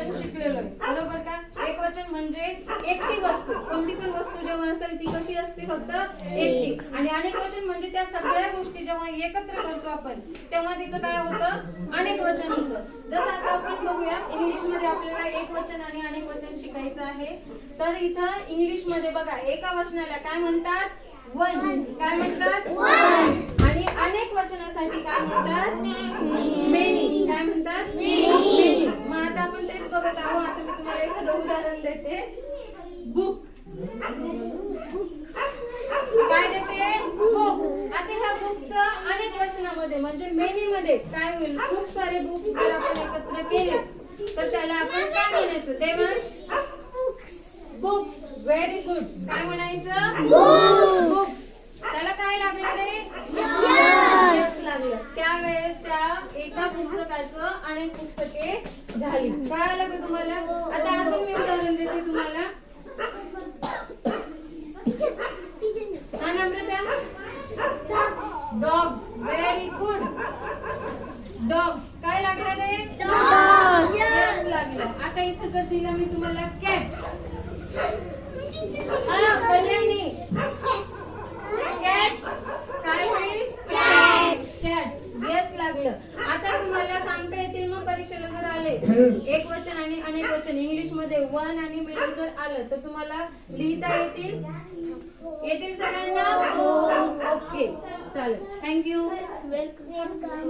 वचन शिकलेलो आहे, बरोबर का? एक वचन म्हणजे एकटी वस्तू, कोणती पण वस्तू जेव्हा असेल ती कशी असते, फक्त एकटी. आणि अनेक वचन म्हणजे त्या सगळ्या गोष्टी जेव्हा एकत्र करतो आपण तेव्हा तिचं काय होतं, अनेक वचन होतं. जसं आता आपण बघूया इंग्लिश मध्ये आपल्याला एक वचन आणि अनेक वचन शिकायचं आहे. तर इथं इंग्लिश मध्ये बघा एका वचनाला काय म्हणतात, वन. काय म्हणतात, वन. आणि अनेक वचनासाठी काय म्हणतात, मेनी. काय म्हणतात, मेनी. मग आता आपण तेच बघत आहोत. आता मी तुम्हाला एखादं उदाहरण देते. बुक. काय देते, बुक. आता ह्या बुकचं अनेक वचनामध्ये म्हणजे मेनी मध्ये काय होईल, खूप सारे बुक जर आपण एकत्र केले तर त्याला आपण काय म्हणायचं देवांश, बुक्स. Very good. काय म्हणायचं, बुक्स. त्याला काय लागलं रे, यस लागलं. त्यावेळेस त्या एका पुस्तकाचं अनेक पुस्तके झाली. काय आलं का तुम्हाला? आता अजून मी उदाहरण देते तुम्हाला. डॉग्स. Very good. डॉग्स. काय लागलं रे, यस लागलं. आता इथं जर दिलं मी तुम्हाला कॅट, कल्याणी, कॅट्स. काय होईल, कॅट्स. यस लागलं. आता तुम्हाला सांगता येतील मग परीक्षेला जर आले एक वचन आणि अनेक वचन इंग्लिश मध्ये वन आणि मेनी जर आलं तर तुम्हाला लिहिता येतील, येतील सगळ्यांना? ओके चालेल. थँक्यू. वेलकम.